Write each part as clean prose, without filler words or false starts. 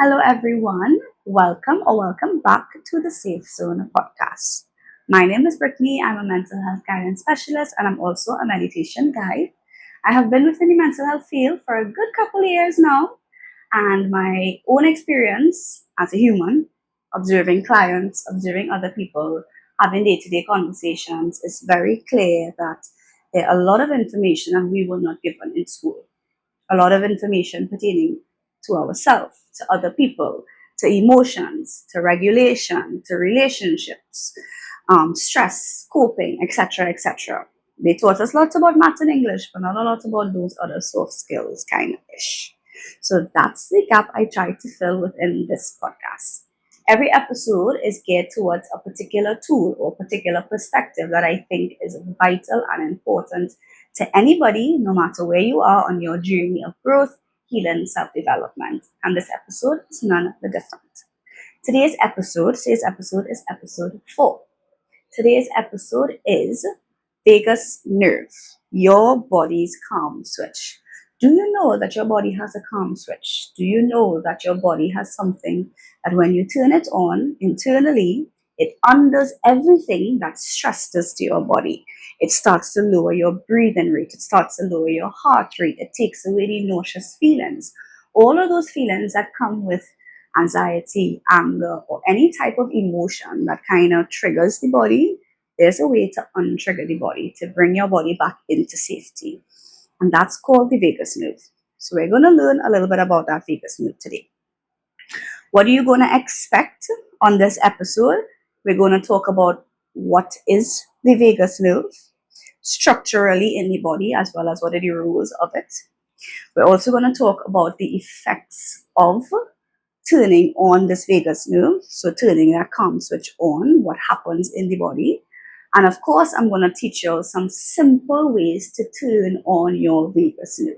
Hello, everyone. Welcome back to the Safe Zone podcast. My name is Brittney. I'm a mental health guidance specialist and I'm also a meditation guide. I have been within the mental health field for a good couple of years now, and my own experience as a human, observing clients, observing other people, having day to day conversations, is very clear that there are a lot of information that we were not given in school. A lot of information pertaining to ourselves, to other people, to emotions, to regulation, to relationships, stress, coping, etc., etc. They taught us lots about maths and English, but not a lot about those other soft skills kind of ish. So that's the gap I try to fill within this podcast. Every episode is geared towards a particular tool or particular perspective that I think is vital and important to anybody, no matter where you are on your journey of growth, healing, self-development. And this episode is none the different. Today's episode is episode 4. Today's episode is vagus nerve, your body's calm switch. Do you know that your body has a calm switch? Do you know that your body has something that when you turn it on internally, it undoes everything that stress does to your body? It starts to lower your breathing rate. It starts to lower your heart rate. It takes away the nauseous feelings. All of those feelings that come with anxiety, anger, or any type of emotion that kind of triggers the body, there's a way to untrigger the body, to bring your body back into safety. And that's called the vagus nerve. So we're going to learn a little bit about that vagus nerve today. What are you going to expect on this episode? We're going to talk about what is the vagus nerve structurally in the body, as well as what are the rules of it. We're also going to talk about the effects of turning on this vagus nerve, so turning that calm switch on, what happens in the body. And of course, I'm going to teach you some simple ways to turn on your vagus nerve.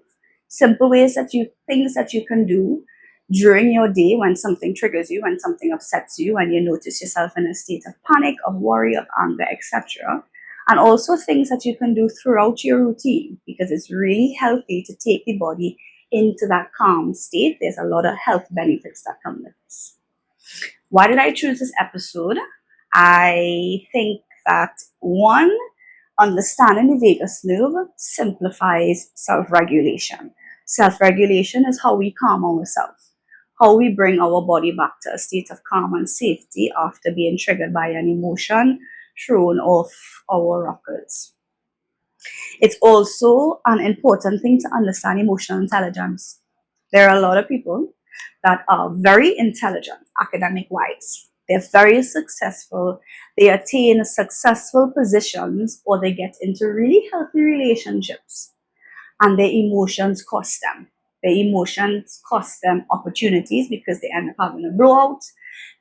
Simple ways things that you can do during your day when something triggers you, when something upsets you, when you notice yourself in a state of panic, of worry, of anger, etc. And also things that you can do throughout your routine, because it's really healthy to take the body into that calm state. There's a lot of health benefits that come with this. Why did I choose this episode? I think that one, understanding the vagus nerve simplifies self-regulation. Self-regulation is how we calm ourselves, how we bring our body back to a state of calm and safety after being triggered by an emotion thrown off our rockers. It's also an important thing to understand emotional intelligence. There are a lot of people that are very intelligent academic-wise. They're very successful. They attain successful positions, or they get into really healthy relationships, and their emotions cost them. Their emotions cost them opportunities because they end up having a blowout.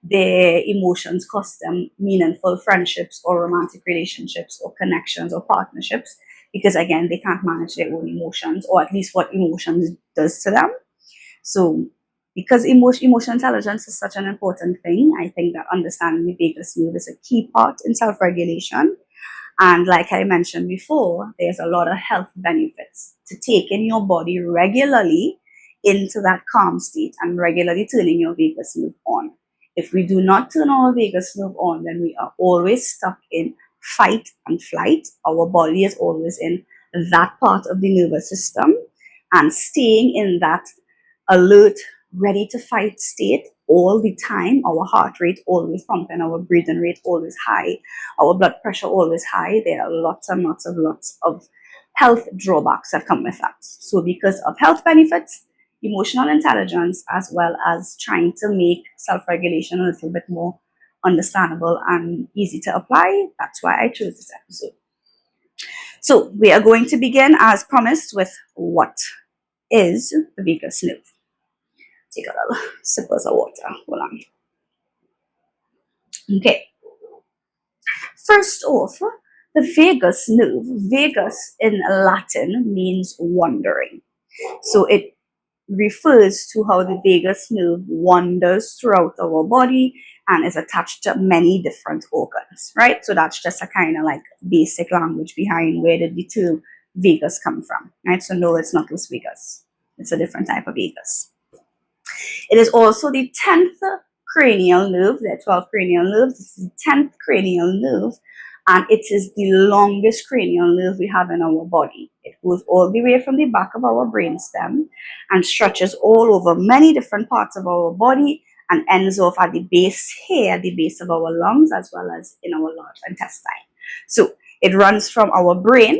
Their emotions cost them meaningful friendships or romantic relationships or connections or partnerships because, again, they can't manage their own emotions, or at least what emotions does to them. So because emotional intelligence is such an important thing, I think that understanding the vagus nerve is a key part in self-regulation. And like I mentioned before, there's a lot of health benefits to taking your body regularly into that calm state and regularly turning your vagus nerve on. If we do not turn our vagus nerve on, then we are always stuck in fight and flight. Our body is always in that part of the nervous system, and staying in that alert, ready to fight state all the time. Our heart rate always pumping, our breathing rate always high, our blood pressure always high. There are lots of health drawbacks that come with that. So because of health benefits, emotional intelligence, as well as trying to make self-regulation a little bit more understandable and easy to apply, that's why I chose this episode. So we are going to begin, as promised, with what is the vagus nerve. Take a little sip of water. Hold on. Okay. First off, the vagus nerve. Vagus in Latin means wandering. So it refers to how the vagus nerve wanders throughout our body and is attached to many different organs, right? So that's just a kind of like basic language behind where did the term vagus come from, right? So no, it's not Las Vegas. It's a different type of vagus. It is also the 10th cranial nerve. There are 12 cranial nerves. This is the 10th cranial nerve, and it is the longest cranial nerve we have in our body. It goes all the way from the back of our brainstem and stretches all over many different parts of our body and ends off at the base here, the base of our lungs, as well as in our large intestine. So it runs from our brain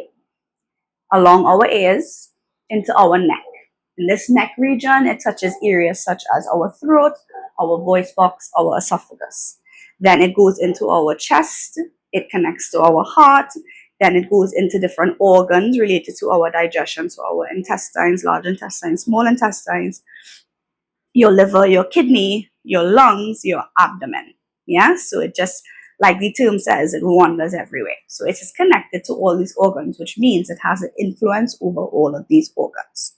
along our ears into our neck. In this neck region, it touches areas such as our throat, our voice box, our esophagus. Then it goes into our chest, it connects to our heart, then it goes into different organs related to our digestion, so our intestines, large intestines, small intestines, your liver, your kidney, your lungs, your abdomen. Yeah, so it just, like the term says, it wanders everywhere. So it is connected to all these organs, which means it has an influence over all of these organs.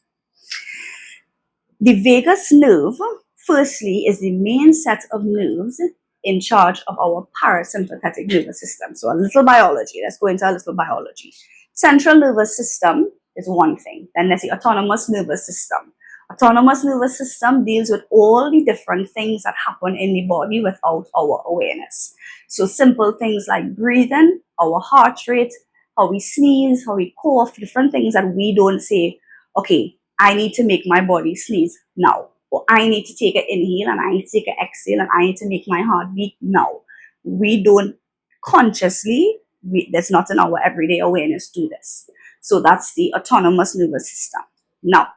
The vagus nerve, firstly, is the main set of nerves in charge of our parasympathetic nervous system. So a little biology. Let's go into a little biology. Central nervous system is one thing. Then there's the autonomous nervous system. Autonomous nervous system deals with all the different things that happen in the body without our awareness. So simple things like breathing, our heart rate, how we sneeze, how we cough, different things that we don't say, okay, I need to make my body sneeze now. Or I need to take an inhale and I need to take an exhale and I need to make my heart beat now. We don't consciously, that's not in our everyday awareness, do this. So that's the autonomous nervous system. Now,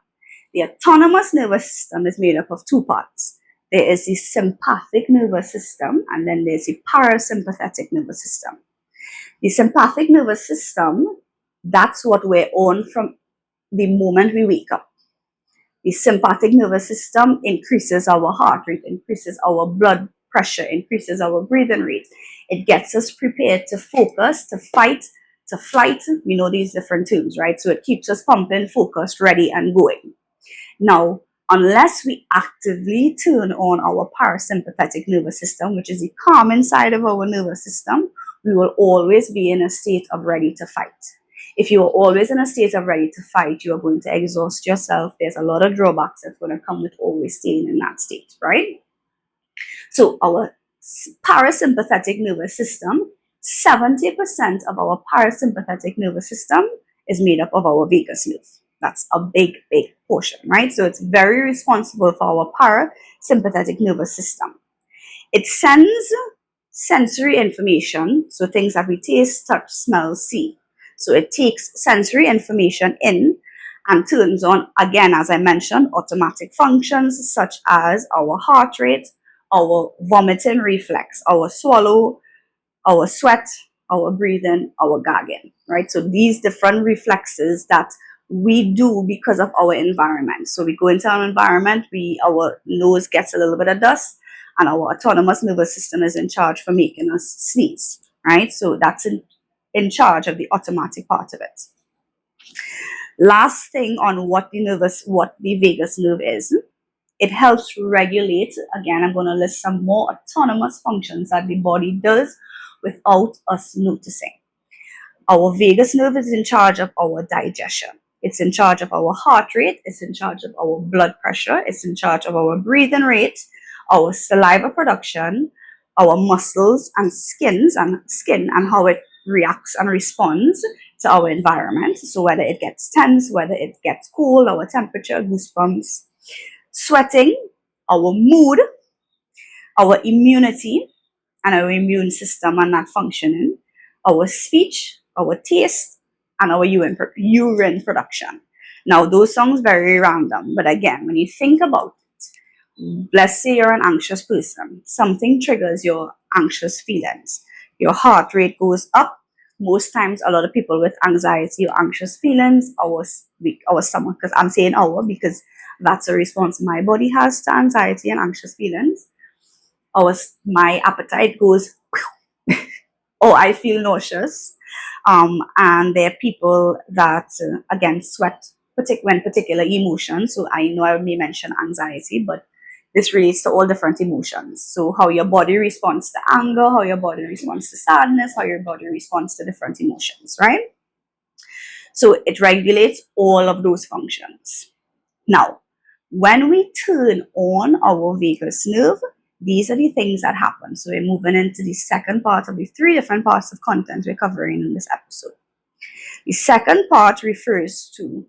the autonomous nervous system is made up of two parts. There is the sympathetic nervous system and then there's the parasympathetic nervous system. The sympathetic nervous system, that's what we're on from the moment we wake up. The sympathetic nervous system increases our heart rate, increases our blood pressure, increases our breathing rate. It gets us prepared to focus, to fight, to flight. We know these different terms, right? So it keeps us pumping, focused, ready, and going. Now, unless we actively turn on our parasympathetic nervous system, which is the calming side of our nervous system, we will always be in a state of ready to fight. If you are always in a state of ready to fight, you are going to exhaust yourself. There's a lot of drawbacks that's going to come with always staying in that state, right? So our parasympathetic nervous system, 70% of our parasympathetic nervous system is made up of our vagus nerve. That's a big, big portion, right? So it's very responsible for our parasympathetic nervous system. It sends sensory information, so things that we taste, touch, smell, see. So it takes sensory information in and turns on, again, as I mentioned, automatic functions such as our heart rate, our vomiting reflex, our swallow, our sweat, our breathing, our gagging, right? So these different reflexes that we do because of our environment. So we go into our environment, our nose gets a little bit of dust, and our autonomous nervous system is in charge for making us sneeze, right? So that's in charge of the automatic part of it. Last thing on what the vagus nerve is, it helps regulate, again, I'm going to list some more autonomous functions that the body does without us noticing. Our vagus nerve is in charge of our digestion. It's in charge of our heart rate. It's in charge of our blood pressure. It's in charge of our breathing rate, our saliva production, our muscles and skin and how it reacts and responds to our environment. So whether it gets tense, whether it gets cold, our temperature, goosebumps, sweating, our mood, our immunity and our immune system and that functioning, our speech, our taste, and our urine production. Now, those sounds very random, but again, when you think about it, let's say you're an anxious person, something triggers your anxious feelings. Your heart rate goes up. Most times, a lot of people with anxiety or anxious feelings, our stomach, because I'm saying our because that's a response my body has to anxiety and anxious feelings. My appetite goes, or I feel nauseous. And there are people that, again, sweat when particular emotions. So I know I may mention anxiety, but this relates to all different emotions. So how your body responds to anger, how your body responds to sadness, how your body responds to different emotions, right? So it regulates all of those functions. Now, When we turn on our vagus nerve, these are the things that happen. So we're moving into the second part of the three different parts of content we're covering in this episode. The second part refers to,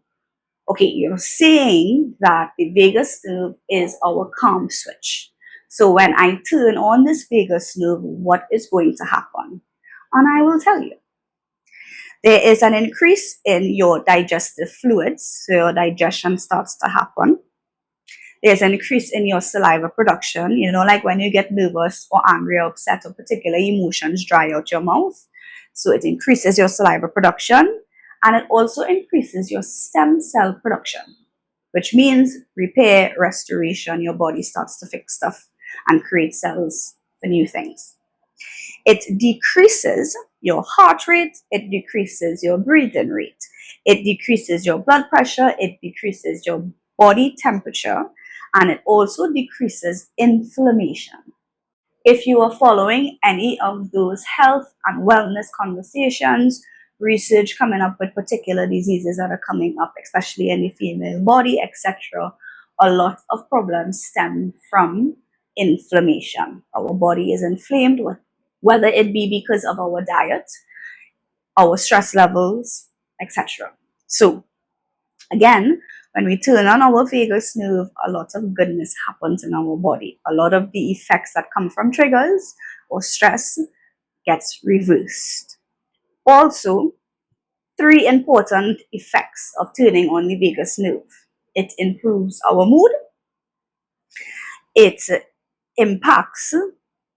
okay, you're saying that the vagus nerve is our calm switch. So when I turn on this vagus nerve, what is going to happen? And I will tell you. There is an increase in your digestive fluids, so your digestion starts to happen. There's an increase in your saliva production. You know, like when you get nervous or angry or upset or particular emotions dry out your mouth. So it increases your saliva production, and it also increases your stem cell production, which means repair, restoration. Your body starts to fix stuff and create cells for new things. It decreases your heart rate, it decreases your breathing rate, it decreases your blood pressure, it decreases your body temperature, and it also decreases inflammation. If you are following any of those health and wellness conversations, research coming up with particular diseases that are coming up, especially in the female body, etc., a lot of problems stem from inflammation. Our body is inflamed, whether it be because of our diet, our stress levels, etc. So, again, when we turn on our vagus nerve, a lot of goodness happens in our body. A lot of the effects that come from triggers or stress gets reversed. Also, three important effects of turning on the vagus nerve. It improves our mood. It impacts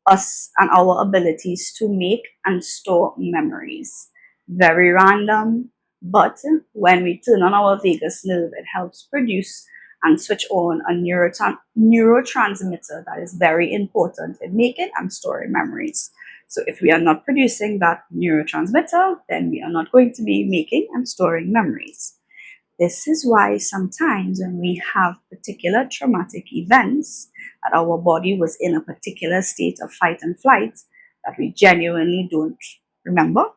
us and our abilities to make and store memories. Very random, but when we turn on our vagus nerve, it helps produce and switch on a neurotransmitter that is very important in making and storing memories. So if we are not producing that neurotransmitter, then we are not going to be making and storing memories. This is why sometimes when we have particular traumatic events, that our body was in a particular state of fight and flight that we genuinely don't remember,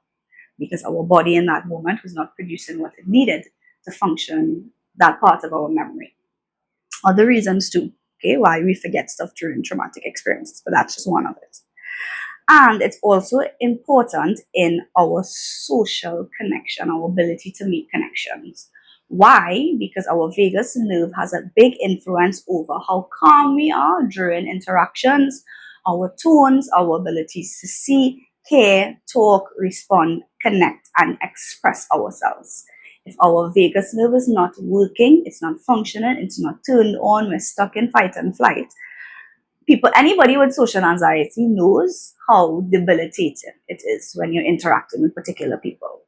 because our body in that moment was not producing what it needed to function that part of our memory. Other reasons too, okay, why we forget stuff during traumatic experiences, but that's just one of it. And it's also important in our social connection, our ability to make connections. Why? Because our vagus nerve has a big influence over how calm we are during interactions, our tones, our abilities to see, hear, talk, respond, connect, and express ourselves. If our vagus nerve is not working, it's not functioning, it's not turned on, we're stuck in fight and flight. Anybody with social anxiety knows how debilitating it is when you're interacting with particular people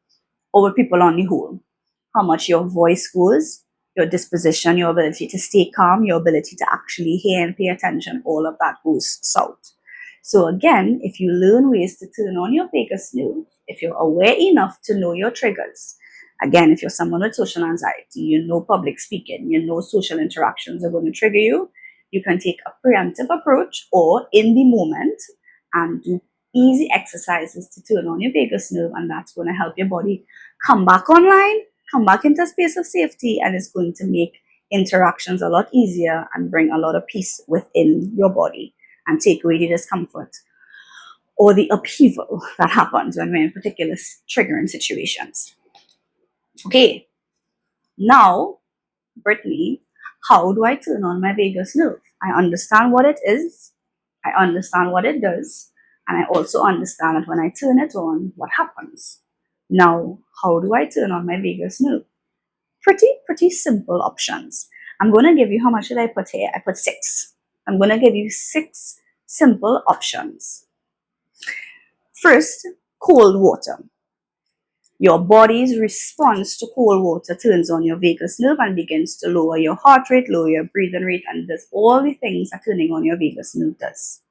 or with people on the whole. How much your voice goes, your disposition, your ability to stay calm, your ability to actually hear and pay attention, all of that goes south. So again, if you learn ways to turn on your vagus nerve, if you're aware enough to know your triggers, again, if you're someone with social anxiety, you know public speaking, you know social interactions are going to trigger you, you can take a preemptive approach or in the moment and do easy exercises to turn on your vagus nerve, and that's going to help your body come back online, come back into a space of safety, and it's going to make interactions a lot easier and bring a lot of peace within your body and take away the discomfort or the upheaval that happens when we're in particular triggering situations. Okay, now, Brittany, how do I turn on my vagus nerve? I understand what it is, I understand what it does, and I also understand that when I turn it on, what happens. Now, how do I turn on my vagus nerve? Pretty simple options. I'm going to give you, how much did I put here? I put 6. I'm going to give you 6 simple options. First, cold water. Your body's response to cold water turns on your vagus nerve and begins to lower your heart rate, lower your breathing rate, and does all the things that turning on your vagus nerve does.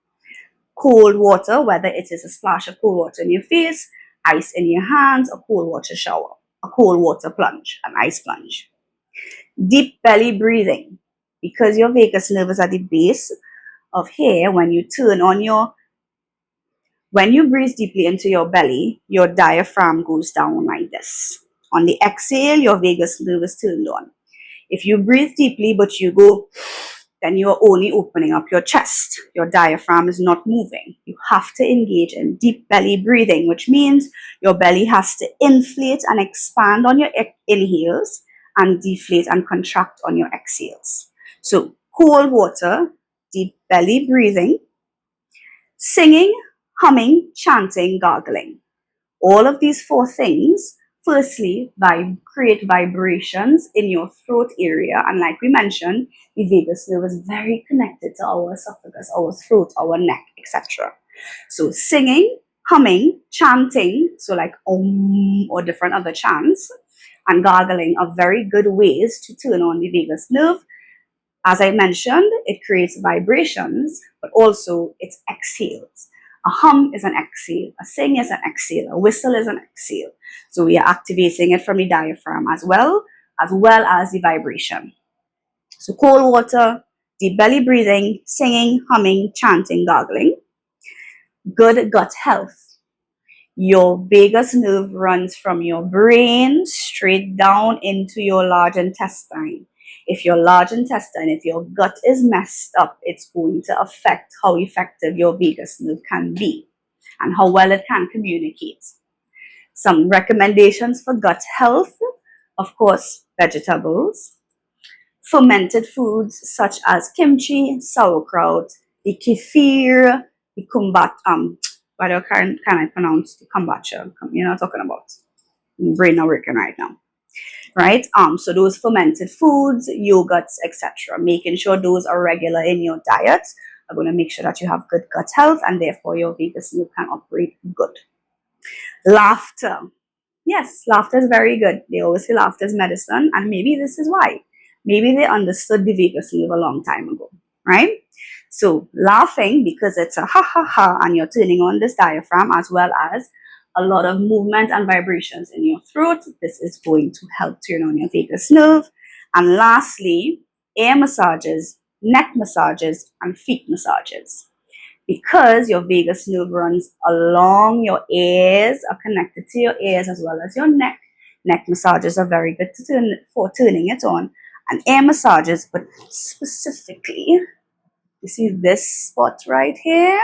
Cold water, whether it is a splash of cold water in your face, ice in your hands, a cold water shower, a cold water plunge, an ice plunge. Deep belly breathing, because your vagus nerve is at the base of here. When you breathe deeply into your belly, your diaphragm goes down like this. On the exhale, your vagus nerve is turned on. If you breathe deeply but you go, then you are only opening up your chest. Your diaphragm is not moving. You have to engage in deep belly breathing, which means your belly has to inflate and expand on your inhales and deflate and contract on your exhales. So cold water, deep belly breathing, singing, humming, chanting, gargling. All of these 4 things, firstly, create vibrations in your throat area. And like we mentioned, the vagus nerve is very connected to our esophagus, our throat, our neck, etc. So singing, humming, chanting, so like or different other chants, and gargling are very good ways to turn on the vagus nerve. As I mentioned, it creates vibrations, but also it exhales. A hum is an exhale, a sing is an exhale, a whistle is an exhale. So we are activating it from the diaphragm as well as the vibration. So cold water, deep belly breathing, singing, humming, chanting, gargling. Good gut health. Your vagus nerve runs from your brain straight down into your large intestine. If your large intestine, if your gut is messed up, it's going to affect how effective your vagus nerve can be and how well it can communicate. Some recommendations for gut health, of course, vegetables, fermented foods such as kimchi, sauerkraut, the kefir, the what can I pronounce the kombucha? You know what I'm talking about? My brain not working right now. Right? So those fermented foods, yogurts, etc. Making sure those are regular in your diet are going to make sure that you have good gut health and therefore your vagus nerve can operate good. Laughter. Yes, laughter is very good. They always say laughter is medicine, and maybe this is why. Maybe they understood the vagus nerve a long time ago, right? So laughing, because it's a ha ha ha, and you're turning on this diaphragm as well as a lot of movement and vibrations in your throat. This is going to help turn on your vagus nerve. And lastly, ear massages, neck massages, and feet massages. Because your vagus nerve runs along your ears, are connected to your ears as well as your neck. Neck massages are very good for turning it on. And ear massages, but specifically, you see this spot right here?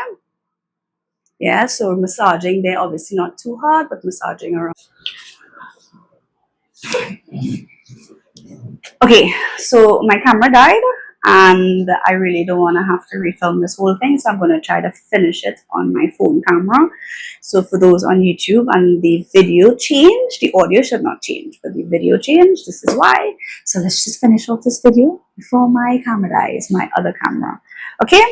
Yeah, so massaging there, obviously not too hard, but massaging around. Okay, so my camera died and I really don't want to have to refilm this whole thing, so I'm going to try to finish it on my phone camera. So for those on YouTube and the video changed, the audio should not change, but the video changed. This is why. So let's just finish off this video before my camera dies, my other camera. Okay?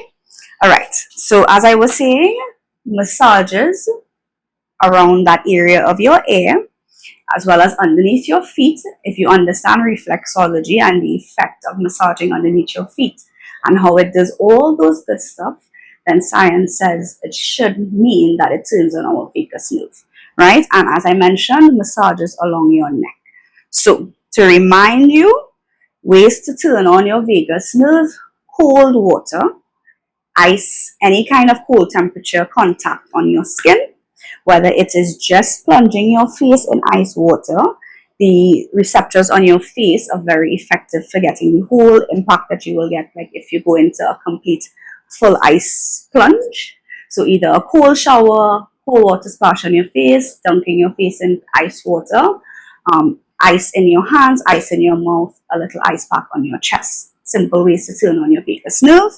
All right. So as I was saying, massages around that area of your ear as well as underneath your feet, if you understand reflexology and the effect of massaging underneath your feet and how it does all those good stuff, then science says it should mean that it turns on our vagus nerve, right? And as I mentioned, massages along your neck. So to remind you, ways to turn on your vagus nerve: cold water, ice, any kind of cold temperature contact on your skin, whether it is just plunging your face in ice water. The receptors on your face are very effective for getting the whole impact that you will get, like if you go into a complete full ice plunge. So either a cold shower, cold water splash on your face, dunking your face in ice water, ice in your hands, ice in your mouth, a little ice pack on your chest. Simple ways to turn on your vagus nerve.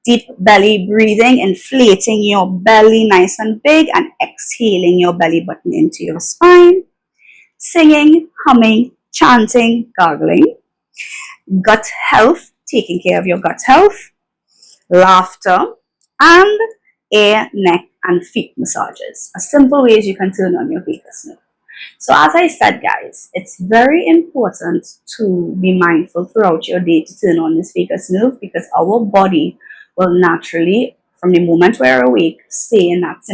Deep belly breathing, inflating your belly nice and big and exhaling your belly button into your spine. Singing, humming, chanting, gargling. Gut health, taking care of your gut health. Laughter, and ear, neck, and feet massages are simple ways you can turn on your vagus nerve. So as I said, guys, it's very important to be mindful throughout your day to turn on this vagus nerve, because our body will naturally, from the moment we're awake, stay in that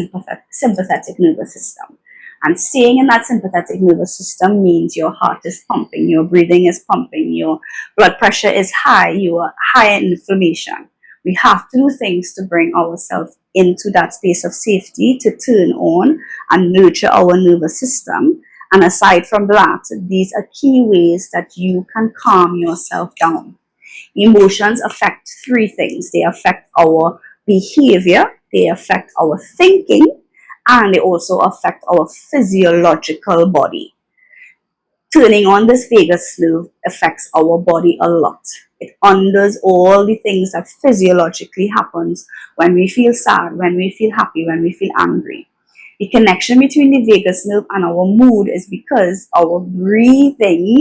sympathetic nervous system. And staying in that sympathetic nervous system means your heart is pumping, your breathing is pumping, your blood pressure is high, you are high in inflammation. We have to do things to bring ourselves into that space of safety to turn on and nurture our nervous system And aside from that, these are key ways that you can calm yourself down. Emotions affect three things. They affect our behavior, they affect our thinking, and they also affect our physiological body. Turning on this vagus nerve affects our body a lot. It undoes all the things that physiologically happens when we feel sad, when we feel happy, when we feel angry. The connection between the vagus nerve and our mood is because our breathing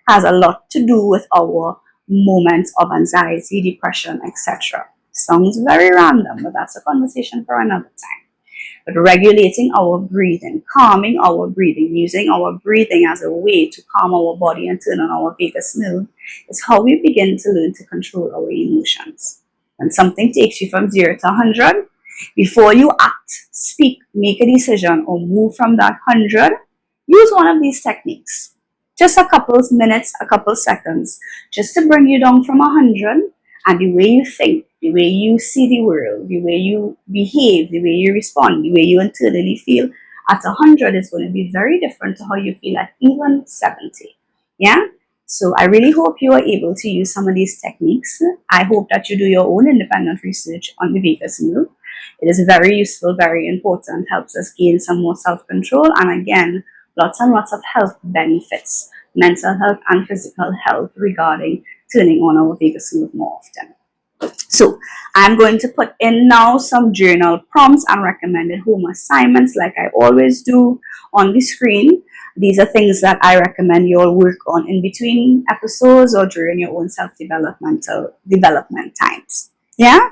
has a lot to do with our moments of anxiety, depression, etc. Sounds very random, but that's a conversation for another time. But regulating our breathing, calming our breathing, using our breathing as a way to calm our body and turn on our vagus nerve is how we begin to learn to control our emotions. When something takes you from 0 to 100, before you act, speak, make a decision, or move from that 100, use one of these techniques. Just a couple of minutes, a couple of seconds, just to bring you down from 100, and the way you think, the way you see the world, the way you behave, the way you respond, the way you internally feel at 100 is going to be very different to how you feel at even 70. Yeah? So I really hope you are able to use some of these techniques. I hope that you do your own independent research on the vagus nerve. It is very useful, very important, helps us gain some more self-control, and again, lots and lots of health benefits, mental health and physical health regarding turning on our vagus nerve more often. So I'm going to put in now some journal prompts and recommended home assignments like I always do on the screen. These are things that I recommend you all work on in between episodes or during your own self-development times. Yeah?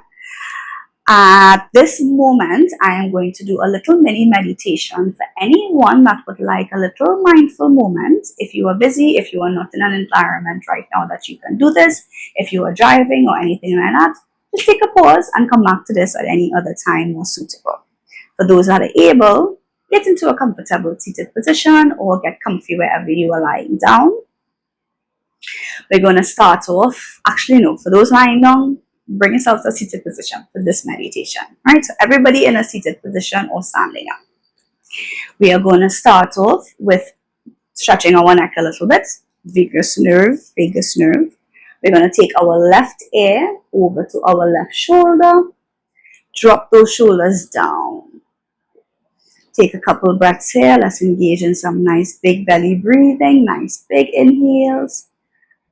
At this moment, I am going to do a little mini meditation for anyone that would like a little mindful moment. If you are busy, if you are not in an environment right now that you can do this, if you are driving or anything like that, just take a pause and come back to this at any other time more suitable. For those that are able, get into a comfortable seated position or get comfy wherever you are lying down. We're going to start off, actually no, for those lying down, bring yourself to a seated position for this meditation. Right? So everybody in a seated position or standing up. We are going to start off with stretching our neck a little bit. Vagus nerve, vagus nerve. We're going to take our left ear over to our left shoulder. Drop those shoulders down. Take a couple breaths here. Let's engage in some nice big belly breathing. Nice big inhales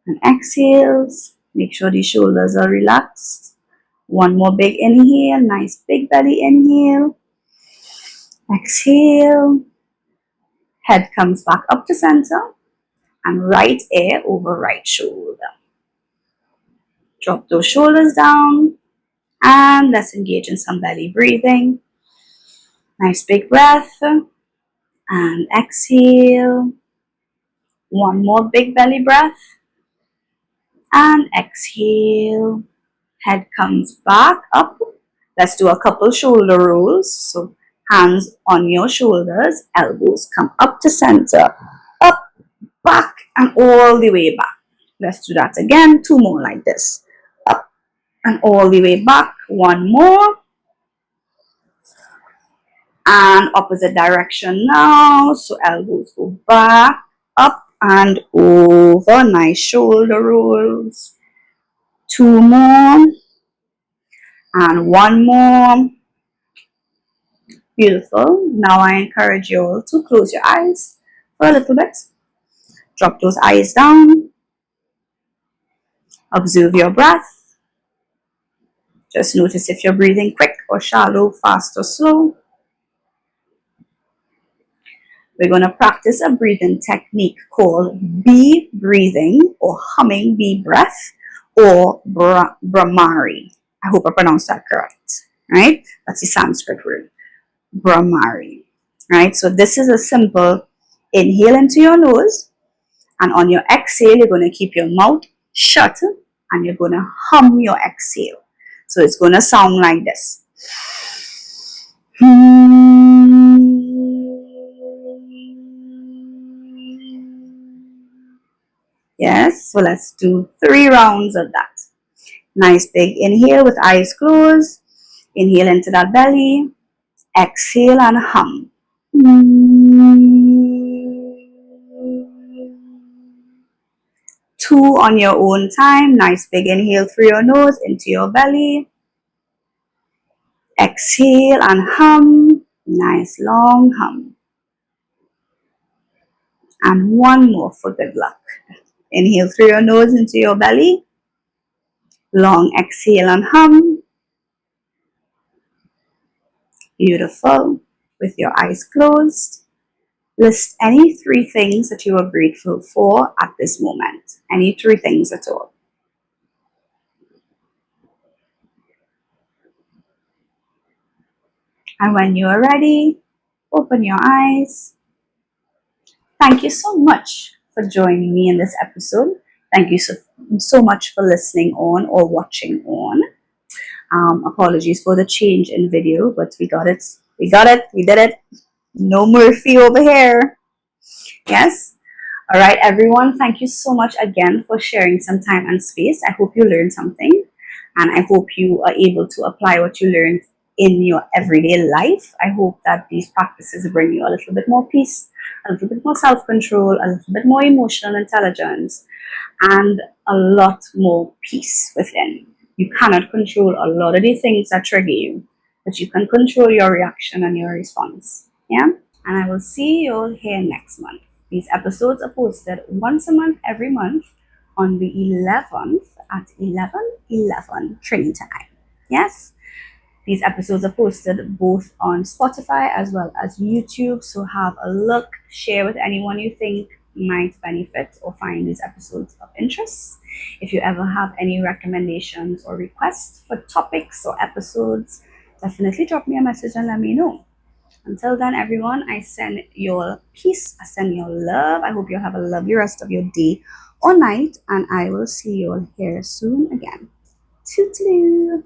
and exhales. Make sure the shoulders are relaxed. One more big inhale. Nice big belly inhale. Exhale. Head comes back up to center. And right ear over right shoulder. Drop those shoulders down. And let's engage in some belly breathing. Nice big breath. And exhale. One more big belly breath. And exhale. Head comes back up. Let's do a couple shoulder rolls. So hands on your shoulders, elbows come up to center, up, back, and all the way back. Let's do that again. Two more like this. Up and all the way back. One more. And opposite direction now. So elbows go back, up, and over. Nice shoulder rolls. Two more. And one more. Beautiful. Now I encourage you all to close your eyes for a little bit. Drop those eyes down. Observe your breath. Just notice if you're breathing quick or shallow, fast or slow. We're going to practice a breathing technique called bee breathing or humming bee breath or Brahmari. I hope I pronounced that correct. Right? That's the Sanskrit word. Brahmari. Right? So this is a simple inhale into your nose, and on your exhale, you're going to keep your mouth shut and you're going to hum your exhale. So it's going to sound like this. Yes, so let's do 3 rounds of that. Nice big inhale with eyes closed. Inhale into that belly. Exhale and hum. 2 on your own time. Nice big inhale through your nose into your belly. Exhale and hum. Nice long hum. And one more for good luck. Inhale through your nose into your belly. Long exhale and hum. Beautiful. With your eyes closed, list any 3 things that you are grateful for at this moment. Any 3 things at all. And when you are ready, open your eyes. Thank you so much for joining me in this episode. Thank you so much for listening on or watching on. Apologies for the change in video, but we got it. We did it. No Murphy over here. Yes. All right, everyone. Thank you so much again for sharing some time and space. I hope you learned something, and I hope you are able to apply what you learned in your everyday life. I hope that these practices bring you a little bit more peace, a little bit more self-control, a little bit more emotional intelligence, and a lot more peace within. You cannot control a lot of these things that trigger you, but you can control your reaction and your response. Yeah? And I will see you all here next month. These episodes are posted once a month, every month, on the 11th at 11:11 Trinity time. Yes? These episodes are posted both on Spotify as well as YouTube, so have a look, share with anyone you think might benefit or find these episodes of interest. If you ever have any recommendations or requests for topics or episodes, definitely drop me a message and let me know. Until then, everyone, I send you all peace, I send you all love. I hope you have a lovely rest of your day or night, and I will see you all here soon again. Toodaloo!